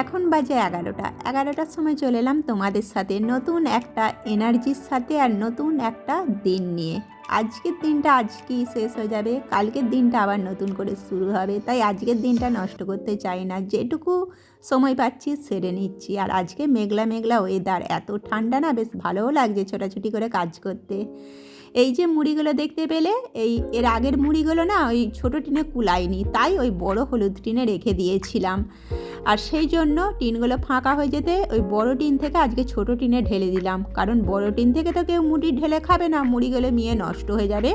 এখন বাজে 11টার সময় চলে এলাম তোমাদের সাথে নতুন একটা এনার্জির সাথে আর নতুন একটা দিন নিয়ে। আজকের দিনটা আজকেই শেষ হয়ে যাবে, কালকের দিনটা আবার নতুন করে শুরু হবে, তাই আজকের দিনটা নষ্ট করতে চাই না, যেটুকু সময় পাচ্ছি সেরে নিচ্ছি। আর আজকে মেঘলা মেঘলা ওয়েদার, এত ঠান্ডা না, বেশ ভালোও লাগছে ছোটাছুটি করে কাজ করতে। এই যে মুড়িগুলো দেখতে পেলে, এর আগের মুড়িগুলো না ওই ছোটো টিনে কুলায়নি, তাই ওই বড় হলুদ টিনে রেখে দিয়েছিলাম। আর সেই জন্য টিনগুলো ফাঁকা হয়ে যেতে ওই বড় টিন থেকে আজকে ছোট টিনে ঢেলে দিলাম, কারণ বড় টিন থেকে তো কেউ মুড়ি ঢেলে খাবে না, মুড়িগুলো মিয়ে নষ্ট হয়ে যাবে।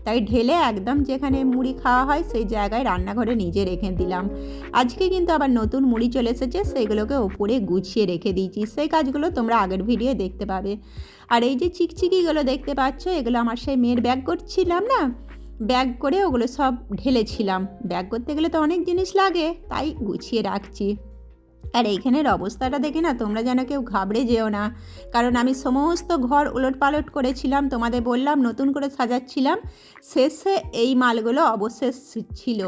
তাই ঢেলে একদম যেখানে মুড়ি খাওয়া হয় সেই জায়গায় রান্নাঘরে নিজে রেখে দিলাম। আজকে কিন্তু আবার নতুন মুড়ি চলে এসেছে, সেইগুলোকে ওপরে গুছিয়ে রেখে দিয়েছি। সেই কাজগুলো তোমরা আগের ভিডিও দেখতে পাবে। আর এই যে চিকচিকিগুলো দেখতে পাচ্ছ, এগুলো আমার সেই মেয়ের ব্যাগ করছিলাম না, ব্যাগ করে ওগুলো সব ঢেলেছিলাম। ব্যাগ করতে গেলে তো অনেক জিনিস লাগে, তাই গুছিয়ে রাখছি। আর এইখানের অবস্থাটা দেখে না তোমরা যেন কেউ ঘাবড়ে যেও না, কারণ আমি সমস্ত ঘর উলট পালট করেছিলাম, তোমাদের বললাম নতুন করে সাজাচ্ছিলাম। শেষে এই মালগুলো অবশেষ ছিল।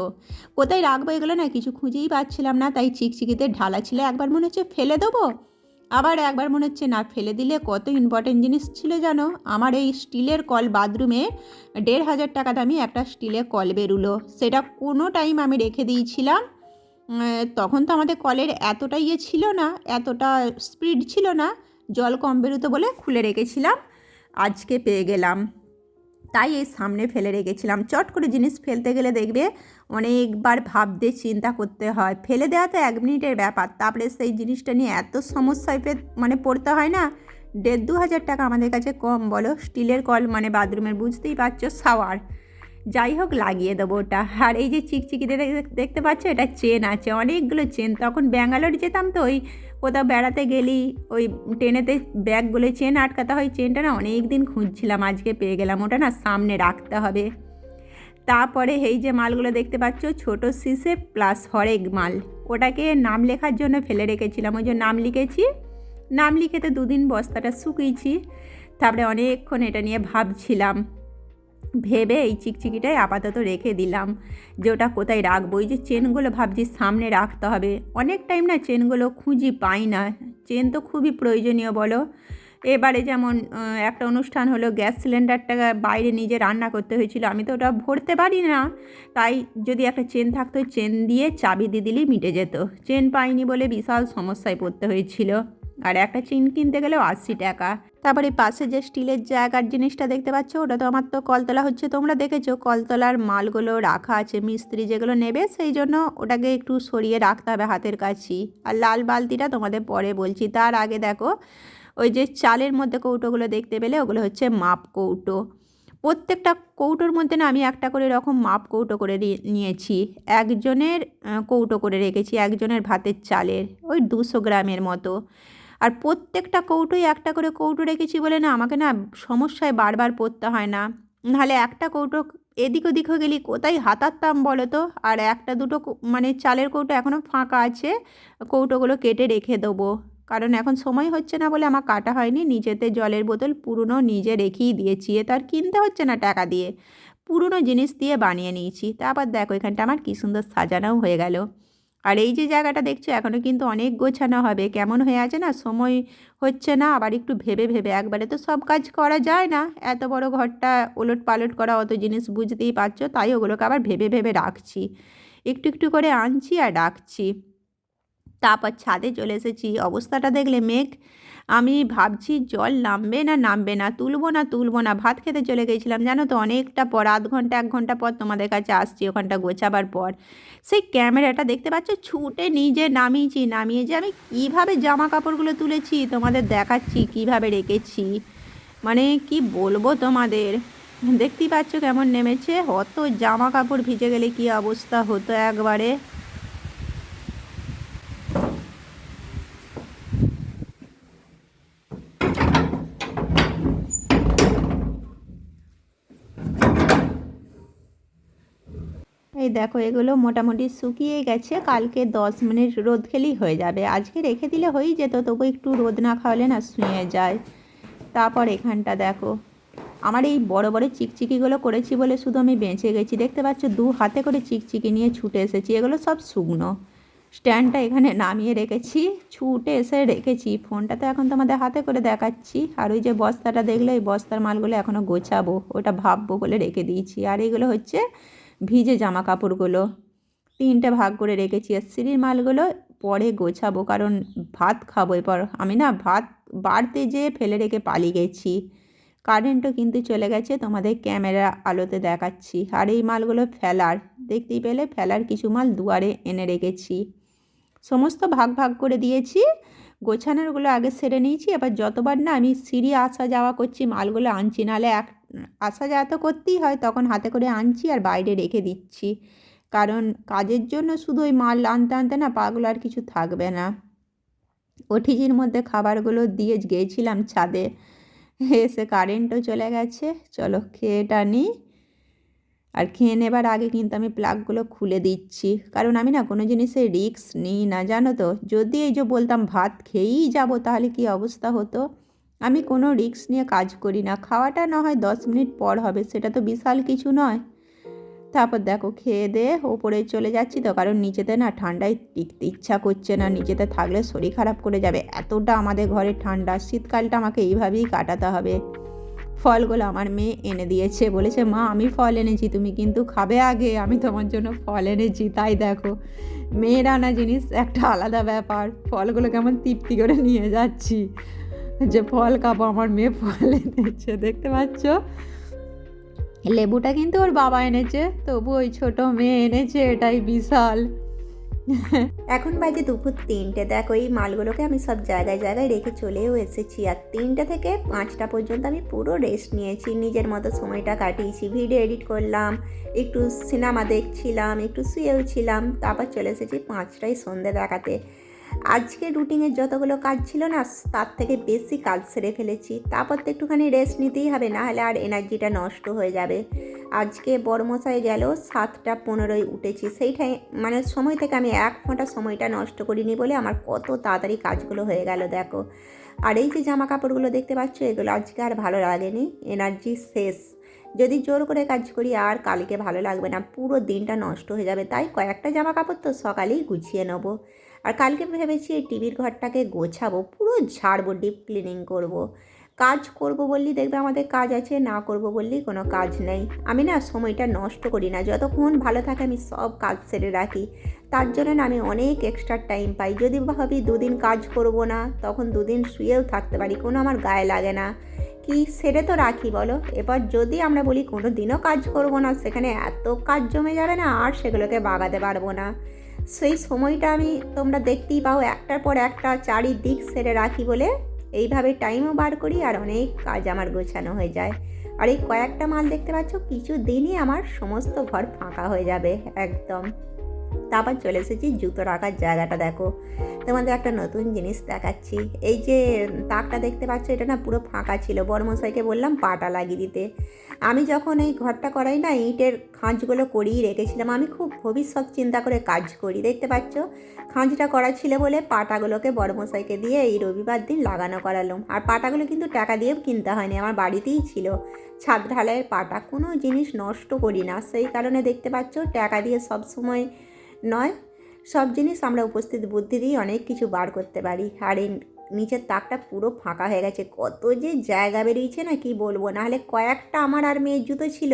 কোথায় রাখবো এগুলো না কিছু খুঁজেই পাচ্ছিলাম না, তাই চিকচিকিতে ঢালা ছিল। একবার মনে হচ্ছে ফেলে দেবো, আবার একবার মনে হচ্ছে না ফেলে দিলে কত ইম্পর্টেন্ট জিনিস ছিল জানো। আমার এই স্টিলের কল, বাথরুমে 1,500 টাকা দামি একটা স্টিলের কল বেরুলো, সেটা কোনো টাইম আমি রেখে দিয়েছিলাম। তখন তো আমাদের কলের এতটা ছিল না, এতটা স্পিড ছিল না, জল কম বেরোতো বলে খুলে রেখেছিলাম। আজকে পেয়ে গেলাম, তাই এই সামনে ফেলে রেখেছিলাম। চট করে জিনিস ফেলতে গেলে দেখবে অনেকবার ভাবতে চিন্তা করতে হয়, ফেলে দেওয়া তো 1 মিনিটের ব্যাপার, তারপরে সেই জিনিসটা নিয়ে এত সমস্যায় পড়তে হয় না। 1,500-2,000 টাকা আমাদের কাছে কম বলো? স্টিলের কল মানে বাথরুমের, বুঝতেই পারছো, শাওয়ার। যাই হোক, লাগিয়ে দেবো ওটা। আর এই যে চিকচিকিতে দেখতে পাচ্ছ, এটা চেন আছে, অনেকগুলো চেন। তখন ব্যাঙ্গালোর যেতাম তো, ওই কোথাও বেড়াতে গেলি ওই ট্রেনেতে ব্যাগগুলো চেন আটকাতে হয়, চেনটা না অনেক দিন খুঁজছিলাম, আজকে পেয়ে গেলাম। ওটা না সামনে রাখতে হবে। তারপরে এই যে মালগুলো দেখতে পাচ্ছ, ছোট সিসে প্লাস হরেক মাল, ওটাকে নাম লেখার জন্য ফেলে রেখেছিলাম, ওই যে নাম লিখেছি। নাম লিখে তো 2 দিন বস্তাটা শুকিয়েছি। তারপরে অনেকক্ষণ এটা নিয়ে ভাবছিলাম, ভেবে এই চিকচিকিটাই আপাতত রেখে দিলাম, যে ওটা কোথায় রাখবো। ওই যে চেনগুলো ভাবছি সামনে রাখতে হবে, অনেক টাইম না চেনগুলো খুঁজি পাই না। চেন তো খুবই প্রয়োজনীয় বলো। এবারে যেমন একটা অনুষ্ঠান হলো, গ্যাস সিলিন্ডারটা বাইরে নিজে রান্না করতে হয়েছিল, আমি তো ওটা ভরতে পারি না, তাই যদি একটা চেন থাকতো, চেন দিয়ে চাবি দিয়ে দিলেই মিটে যেত। চেন পাইনি বলে বিশাল সমস্যায় পড়তে হয়েছিল, আর একটা চেন কিনতে গেলেও 80 টাকা। তারপরে পাশে যে স্টিলের জায়গার জিনিসটা দেখতে পাচ্ছ, ওটা তো আমার তো কলতলা হচ্ছে, তোমরা দেখেছো কলতলার মালগুলো রাখা আছে, মিস্ত্রি যেগুলো নেবে সেই জন্য ওটাকে একটু সরিয়ে রাখতে হবে হাতের কাছেই। আর লাল বালতিটা তোমাদের পরে বলছি, তার আগে দেখো ওই যে চালের মধ্যে কৌটোগুলো দেখতে পেলে, ওগুলো হচ্ছে মাপ কৌটো। প্রত্যেকটা কৌটোর মধ্যে না আমি একটা করে এরকম মাপ কৌটো করে নিয়েছি, একজনের কৌটো করে রেখেছি, একজনের ভাতের চালের, ওই 200 গ্রামের মতো। আর প্রত্যেকটা কৌটোই একটা করে কৌটো রেখেছি বলে না আমাকে না সমস্যায় বারবার পড়তে হয় না। নাহলে একটা কৌটো এদিক ওদিক হয়ে গেলে কোথায় হাতাতাম বলো তো। আর একটা দুটো মানে চালের কৌটো এখনও ফাঁকা আছে, কৌটোগুলো কেটে রেখে দেবো, কারণ এখন সময় হচ্ছে না বলে আমার কাটা হয়নি। নিজেতে জলের বোতল পুরনো নিজে রেখেই দিয়েছি, এ তার কিনতে হচ্ছে না টাকা দিয়ে, পুরনো জিনিস দিয়ে বানিয়ে নিয়েছি। তারপর দেখো এখানটা আমার কী সুন্দর সাজানোও হয়ে গেল। আর এই যে জায়গাটা দেখছো এখনও কিন্তু অনেক গোছানো হবে, কেমন হয়ে আছে না, সময় হচ্ছে না, আবার একটু ভেবে ভেবে, একবারে তো সব কাজ করা যায় না, এত বড় ঘরটা ওলট পালট করা, অত জিনিস বুঝতেই পারছো, তাই ওগুলোকে আবার ভেবে ভেবে রাখছি, একটু একটু করে আনছি আর রাখছি। তারপর ছাদে চলে এসেছি, অবস্থাটা দেখলে মেঘ, আমি ভাবছি জল নামবে না নামবে না, তুলবো না, ভাত খেতে চলে গেছিলাম জানো তো, অনেকটা পর, আধ ঘন্টা 1 ঘন্টা পর তোমাদের কাছে আসছি ওখানটা গোছাবার পর। সেই ক্যামেরাটা দেখতে পাচ্ছ ছুটে নিজে নামিয়ে যে আমি কীভাবে জামা কাপড়গুলো তুলেছি তোমাদের দেখাচ্ছি, কিভাবে রেখেছি, মানে কি বলবো তোমাদের। দেখতেই পাচ্ছ কেমন নেমেছে, অত জামা কাপড় ভিজে গেলে কি অবস্থা হতো একবারে। এই দেখো এগুলো মোটামুটি শুকিয়ে গেছে, কালকে 10 মিনিট রোদ খেলেই হয়ে যাবে, আজকে রেখে দিলে হয়েই যেত, তবু একটু রোদ না খাওয়ালে না শুয়ে যায়। তারপর এখানটা দেখো, আমার এই বড় বড় চিকচিকিগুলো করেছি বলে শুধু আমি বেঁচে গেছি, দেখতে পাচ্ছ 2 হাতে করে চিকচিকি নিয়ে ছুটে এসেছি, এগুলো সব শুকনো, স্ট্যান্ডটা এখানে নামিয়ে রেখেছি, ছুটে এসে রেখেছি ফোনটা, তো এখন তোমাদের হাতে করে দেখাচ্ছি। আর ওই যে বস্তাটা দেখলে, এই বস্তার মালগুলো এখনও গোছাবো, ওটা ভাববো বলে রেখে দিয়েছি। আর এইগুলো হচ্ছে ভিজে জামা কাপড়গুলো, 3টে ভাগ করে রেখেছি। আর সিঁড়ির মালগুলো পরে গোছাবো, কারণ ভাত খাবো এরপর। আমি না ভাত বাড়তে যেয়ে ফেলে রেখে পালিয়ে গেছি। কারেন্টও কিন্তু চলে গেছে, তোমাদের ক্যামেরা আলোতে দেখাচ্ছি। আর এই মালগুলো ফেলার, দেখতেই পেলে ফেলার কিছু মাল দুয়ারে এনে রেখেছি। সমস্ত ভাগ ভাগ করে দিয়েছি, গোছানোরগুলো আগে সেরে নিয়েছি। এবার যতবার না আমি সিঁড়ি আসা যাওয়া করছি মালগুলো আনছি, নাহলে আসা যাওয়া তো করতেই হয়, তখন হাতে করে আনছি আর বাইরে রেখে দিচ্ছি। কারণ কাজের জন্য শুধু ওই মাল আনতে আনতে না পাগুলো আর কিছু থাকবে না। ওটিজির মধ্যে খাবারগুলো দিয়ে গিয়েছিলাম ছাদে, এসে কারেন্টও চলে গেছে। চলো খেয়েটা নিই। আর খেয়ে নেবার আগে কিন্তু আমি প্লাগগুলো খুলে দিচ্ছি, কারণ আমি না কোনো জিনিসের রিস্ক নিই না, জানো তো। যদি এই যে বলতাম ভাত খেয়েই যাব, তাহলে কি অবস্থা হতো। আমি কোনো রিস্ক নিয়ে কাজ করি না। খাওয়াটা না হয় 10 মিনিট পর হবে, সেটা তো বিশাল কিছু নয়। তারপর দেখো খেয়ে দিয়ে ওপরে চলে যাচ্ছি, তো কারণ নিচেতে না ঠান্ডায় টিকতে ইচ্ছা করছে না, নিচেতে থাকলে শরীর খারাপ করে যাবে, এতটা আমাদের ঘরে ঠান্ডা। শীতকালটা আমাকে এইভাবেই কাটাতে হবে। ফলগুলো আমার মেয়ে এনে দিয়েছে, বলেছে মা আমি ফল এনেছি, তুমি কিন্তু খাবে আগে, আমি তোমার জন্য ফল এনেছি। তাই দেখো, মেয়ের আনা জিনিস একটা আলাদা ব্যাপার। ফলগুলো কেমন তৃপ্তি করে নিয়ে যাচ্ছি, যে ফল খাবো, আমার মেয়ে ফল এনেছে, দেখতে পাচ্ছ। লেবুটা কিন্তু ওর বাবা এনেছে, তবু ওই ছোট মেয়ে এনেছে, এটাই বিশাল। এখন বাজে দুপুর 3টে। দেখো এই মালগুলোকে আমি সব জায়গায় জায়গায় রেখে চলেও এসেছি। আর 3টে থেকে 5টা পর্যন্ত আমি পুরো রেস্ট নিয়েছি, নিজের মতো সময়টা কাটিয়েছি, ভিডিও এডিট করলাম, একটু সিনেমা দেখছিলাম, একটু শুয়েও ছিলাম। তারপর চলে এসেছি 5টায় সন্ধে দেখাতে। আজকে রুটিনের যতগুলো কাজ ছিল না, তার থেকে বেশি কাজ সেরে ফেলেছি। তারপর তো একটুখানি রেস্ট নিতেই হবে, না হলে আর এনার্জিটা নষ্ট হয়ে যাবে। আজকে বড়মশাই গেল 7টা 15 উঠেছি, সেইটাই মানে সময় থেকে আমি 1 ফোঁটা সময়টা নষ্ট করিনি বলে আমার কত তাড়াতাড়ি কাজগুলো হয়ে গেল দেখো। আর এই যে জামা কাপড়গুলো দেখতে পাচ্ছ, এগুলো আজকে আর ভালো লাগেনি, এনার্জি শেষ। যদি জোর করে কাজ করি আর কালকে ভালো লাগবে না, পুরো দিনটা নষ্ট হয়ে যাবে। তাই কয়েকটা জামা কাপড় তো সকালেই গুছিয়ে নেবো। আর কালকে ভেবেছি এই টিভির ঘরটাকে গোছাবো, পুরো ঝাড়বো, ডিপ ক্লিনিং করব। কাজ করব বললেই দেখবে আমাদের কাজ আছে, না করব বললেই কোনো কাজ নেই। আমি না সময়টা নষ্ট করি না, যতক্ষণ ভালো থাকে আমি সব কাজ সেরে রাখি। তার জন্য না আমি অনেক এক্সট্রা টাইম পাই। যদি ভাবি 2 দিন কাজ করব না, তখন 2 দিন শুয়েও থাকতে পারি, কোনো আমার গায়ে লাগে না। কি সেরে তো রাখি বলো। এবার যদি আমরা বলি কোনো দিনও কাজ করব না, সেখানে এত কাজ জমে যাবে না, আর সেগুলোকে বাগাতে পারবো না। সেই সময়টা আমি তোমরা দেখতেই পাও, একটার পর একটা চারিদিক সেরে রাখি বলে এইভাবে টাইমও বার করি, আর অনেক কাজ আমার গোছানো হয়ে যায়। আর এই কয়েকটা মাল দেখতে পাচ্ছ, কিছু দিনই আমার সমস্ত ঘর ফাঁকা হয়ে যাবে একদম। তারপর চলে এসেছি জুতো রাখার জায়গাটা। দেখো তোমাদের একটা নতুন জিনিস দেখাচ্ছি। এই যে তাকটা দেখতে পাচ্ছ, এটা না পুরো ফাঁকা ছিল, বড়মশাইকে বললাম পাটা লাগিয়ে দিতে। আমি যখন এই ঘরটা করাই না, ইটের খাঁজগুলো করিয়ে রেখেছিলাম। আমি খুব ভবিষ্যৎ চিন্তা করে কাজ করি, দেখতে পাচ্ছ। খাঁজটা করা ছিল বলে পাটাগুলোকে বড়মশাইকে দিয়ে এই রবিবার দিন লাগানো করালাম। আর পাটাগুলো কিন্তু টাকা দিয়েও কিনতে হয়নি, আমার বাড়িতেই ছিল। ছাদ ঢালাইয়ের পাটা, কোনো জিনিস নষ্ট করি না, সেই কারণে দেখতে পাচ্ছ টাকা দিয়ে সব সময় নয়, সব জিনিস আমরা উপস্থিত বুদ্ধি দিয়ে অনেক কিছু বার করতে পারি। আর এই নিচের তাকটা পুরো ফাঁকা হয়ে গেছে, কত যে জায়গা বেরিয়েছে না কি বলবো। নাহলে কয়েকটা আমার আর মেয়ের জুতো ছিল,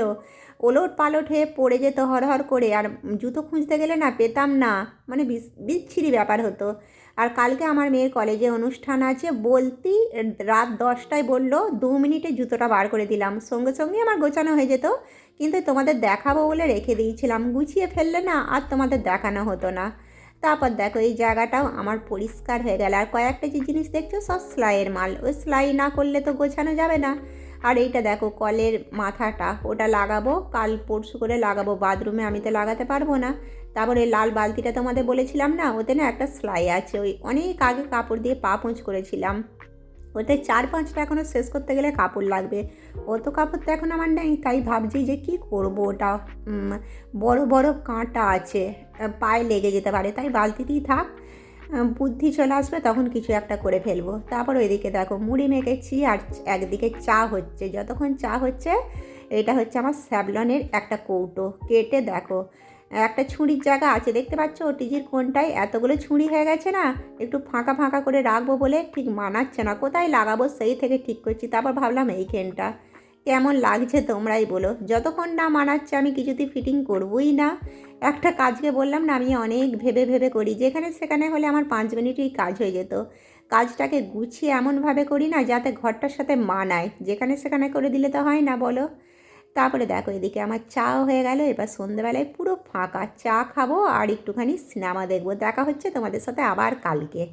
ওলট পালট হয়ে পড়ে যেত হরহর করে, আর জুতো খুঁজতে গেলে না পেতাম না, মানে বিচ্ছিরি ব্যাপার হতো। আর কালকে আমার মেয়ের কলেজে অনুষ্ঠান আছে, বলতেই রাত 10টায় বললো, 2 মিনিটে জুতোটা বার করে দিলাম, সঙ্গে সঙ্গে আমার গোছানো হয়ে যেত। কিন্তু তোমাদের দেখাবো বলে রেখে দিয়েছিলাম, গুছিয়ে ফেললে না আর তোমাদের দেখানো হতো না। তারপর দেখো এই জায়গাটাও আমার পরিষ্কার হয়ে গেল। আর কয়েকটা যে জিনিস দেখছো সব সেলাইয়ের মাল, ওই সেলাই না করলে তো গোছানো যাবে না। আর এইটা দেখো কলের মাথাটা, ওটা লাগাবো, কাল পরশু করে লাগাবো বাথরুমে, আমি তো লাগাতে পারবো না। তারপরে লাল বালতিটা তোমাদের বলেছিলাম না, ওতে না একটা সেলাই আছে, ওই অনেক আগে কাপড় দিয়ে পা পোঁছ করেছিলাম, ওতে 4-5টা এখনও শেষ করতে গেলে কাপড় লাগবে। অত কাপড় তো এখন আমার নেই, তাই ভাবছি যে কি করব। ওটা বড় বড় কাঁটা আছে, পায়ে লেগে যেতে পারে, তাই বালতিতেই থাক, বুদ্ধি চলে আসবে তখন কিছু একটা করে ফেলবো। তারপর ওইদিকে দেখো মুড়ি মেখেছি, আর একদিকে চা হচ্ছে। যতক্ষণ চা হচ্ছে, এটা হচ্ছে আমার স্যাভলনের একটা কৌটো, কেটে দেখো একটা ছুরির জায়গা আছে দেখতে পাচ্ছ টিজির কোণটায় এতগুলো ছুরি হয়ে গেছে না, একটু ফাঁকা ফাঁকা করে রাখবো বলে ঠিক মানাচ্ছে না, কোথায় লাগাবো সেই থেকে ঠিক করছি। তারপর ভাবলাম এইখানটা কেমন লাগছে তোমরাই বলো। যতক্ষণ না মানাচ্ছে আমি কিছুতেই ফিটিং করবই না। একটা কাজকে বললাম না, আমি অনেক ভেবে ভেবে করি, যেখানে সেখানে হলে আমার 5 মিনিটেই কাজ হয়ে যেত। কাজটাকে গুছিয়ে এমনভাবে করি না যাতে ঘরটার সাথে মানায়, যেখানে সেখানে করে দিলে তো হয় না বলো। তারপরে দেখো এদিকে আমার চাও হয়ে গেল, এবার সন্ধেবেলায় পুরো ফাঁকা, চা খাবো আর একটুখানি সিনেমা দেখবো। দেখা হচ্ছে তোমাদের সাথে আবার কালকে।